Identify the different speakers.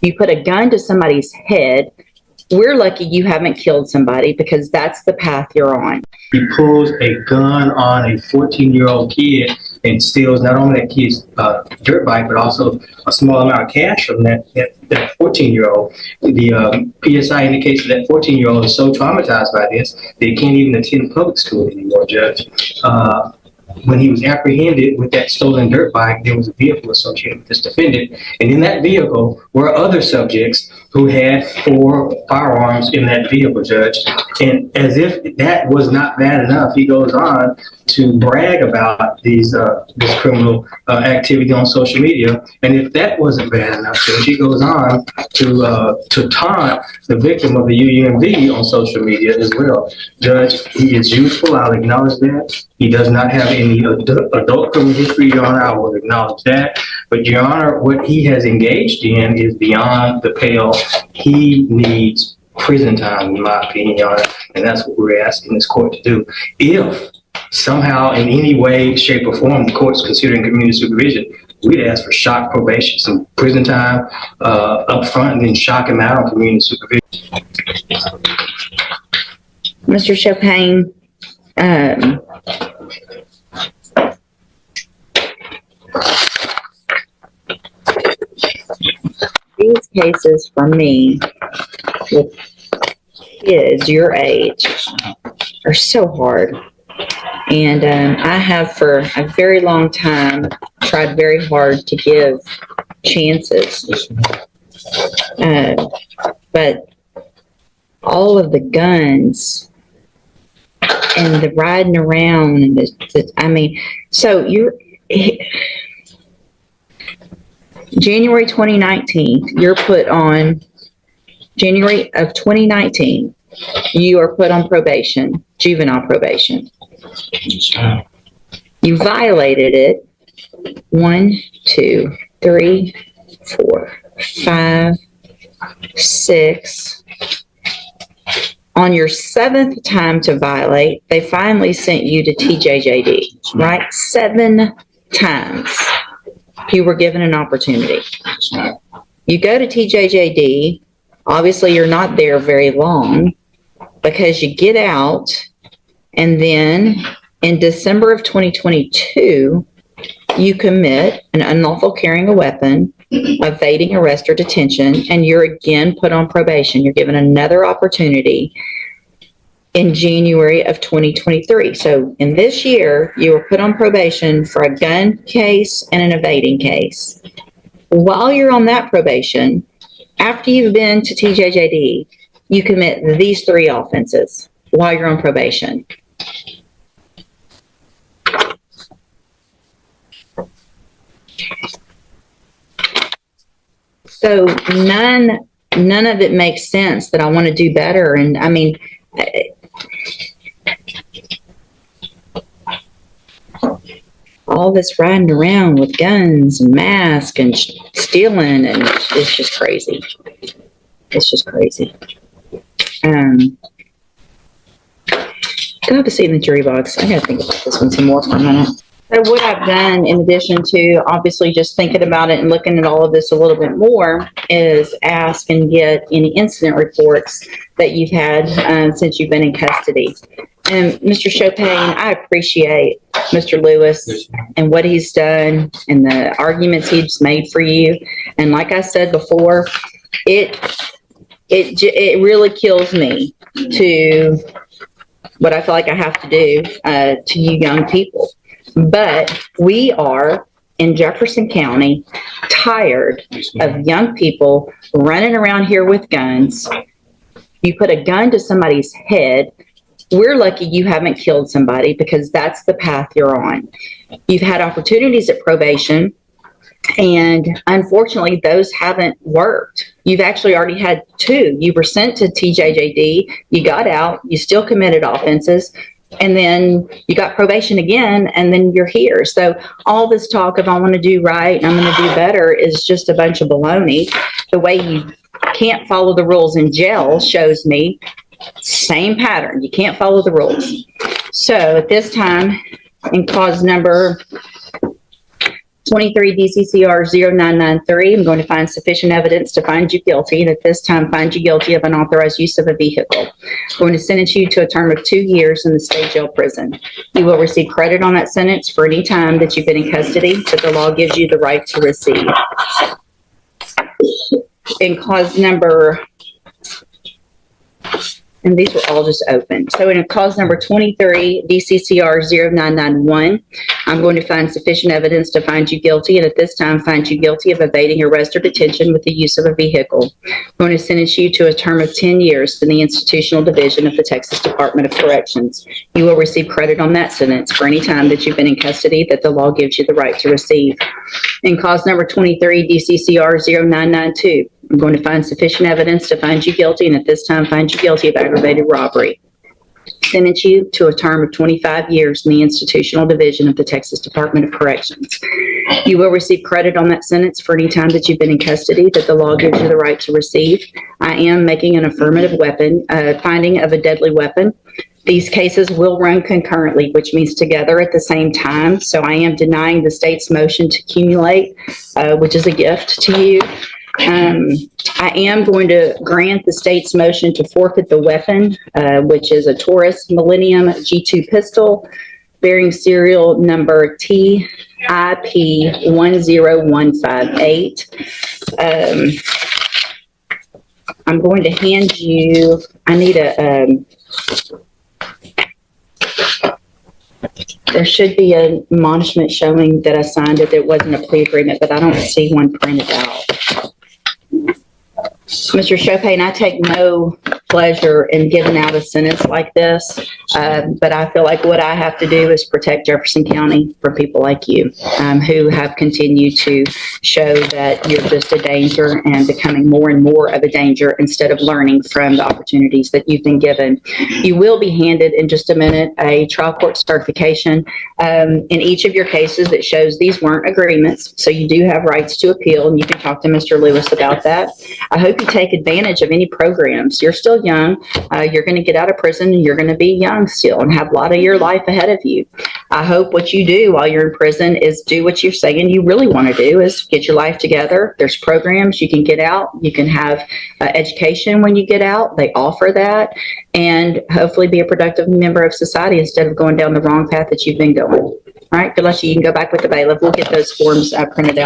Speaker 1: You put a gun to somebody's head. We're lucky you haven't killed somebody because that's the path you're on.
Speaker 2: He pulls a gun on a 14-year-old kid and steals not only that kid's dirt bike, but also a small amount of cash from that 14-year-old. The PSI indicates that 14-year-old is so traumatized by this, they can't even attend public school anymore, Judge. When he was apprehended with that stolen dirt bike, there was a vehicle associated with this defendant. And in that vehicle were other subjects who had 4 firearms in that vehicle, Judge. And as if that was not bad enough, he goes on to brag about this criminal activity on social media. And if that wasn't bad enough, Judge, he goes on to taunt the victim of the UUMV on social media as well. Judge, he is youthful. I'll acknowledge that. He does not have any adult criminal history, Your Honor. I will acknowledge that. But, Your Honor, what he has engaged in is beyond the pale. He needs prison time, in my opinion, Your Honor. And that's what we're asking this court to do. If somehow, in any way, shape, or form, the court's considering community supervision, we'd ask for shock probation, some prison time up front, and then shock him out on community supervision.
Speaker 1: Mr. Chopin, these cases for me with kids your age are so hard. And I have for a very long time tried very hard to give chances. But all of the guns and the riding around and so you're January 2019, you're put on January of 2019, you are put on probation, juvenile probation. You violated it 1, 2, 3, 4, 5, 6. On your 7th time to violate, they finally sent you to TJJD, right? 7 times you were given an opportunity. You go to TJJD, obviously you're not there very long because you get out, and then in December of 2022, you commit an unlawful carrying a weapon, evading arrest or detention, and you're again put on probation. You're given another opportunity in January of 2023. So in this year, you were put on probation for a gun case and an evading case. While you're on that probation, after you've been to TJJD, you commit these 3 offenses while you're on probation. So none of it makes sense that I want to do better. And I mean, all this riding around with guns and masks and stealing, and it's just crazy. It's just crazy. Go have a seat in the jury box. I gotta think about this one some more for a minute. So what I've done, in addition to obviously just thinking about it and looking at all of this a little bit more, is ask and get any incident reports that you've had since you've been in custody. And Mr. Chopin, I appreciate Mr. Lewis and what he's done and the arguments he's made for you. And like I said before, it really kills me to what I feel like I have to do to you young people. But we are in Jefferson County tired of young people running around here with guns. You put a gun to somebody's head. We're lucky you haven't killed somebody because that's the path you're on. You've had opportunities at probation, and unfortunately, those haven't worked. You've actually already had 2. You were sent to TJJD, you got out, you still committed offenses, and then you got probation again, and then you're here. So all this talk of I want to do right and I'm going to do better is just a bunch of baloney. The way you can't follow the rules in jail shows me same pattern. You can't follow the rules. So at this time, in cause number 23 DCCR 0993, I'm going to find sufficient evidence to find you guilty, and at this time find you guilty of unauthorized use of a vehicle. I'm going to sentence you to a term of 2 years in the state jail prison. You will receive credit on that sentence for any time that you've been in custody that the law gives you the right to receive. In cause number, and these were all just open. So in cause number 23, DCCR 0991, I'm going to find sufficient evidence to find you guilty, and at this time find you guilty of evading arrest or detention with the use of a vehicle. I'm going to sentence you to a term of 10 years in the Institutional Division of the Texas Department of Corrections. You will receive credit on that sentence for any time that you've been in custody that the law gives you the right to receive. In cause number 23, DCCR 0992, I'm going to find sufficient evidence to find you guilty, and at this time find you guilty of aggravated robbery. Sentence you to a term of 25 years in the Institutional Division of the Texas Department of Corrections. You will receive credit on that sentence for any time that you've been in custody that the law gives you the right to receive. I am making an affirmative finding of a deadly weapon. These cases will run concurrently, which means together at the same time. So I am denying the state's motion to accumulate, which is a gift to you. I am going to grant the state's motion to forfeit the weapon, which is a Taurus Millennium G2 pistol bearing serial number TIP10158. I'm going to hand you, there should be an admonishment showing that I signed it. There wasn't a plea agreement, but I don't see one printed out. Mr. Chopin, I take no pleasure in giving out a sentence like this, but I feel like what I have to do is protect Jefferson County from people like you, who have continued to show that you're just a danger and becoming more and more of a danger instead of learning from the opportunities that you've been given. You will be handed in just a minute a trial court certification in each of your cases that shows these weren't agreements, so you do have rights to appeal, and you can talk to Mr. Lewis about that. I hope you take advantage of any programs. You're still young. You're going to get out of prison, and you're going to be young still and have a lot of your life ahead of you. I hope what you do while you're in prison is do what you're saying you really want to do, is get your life together. There's programs you can get out. You can have education when you get out. They offer that, and hopefully be a productive member of society instead of going down the wrong path that you've been going. All right, good luck to you. You can go back with the bailiff. We'll get those forms printed out.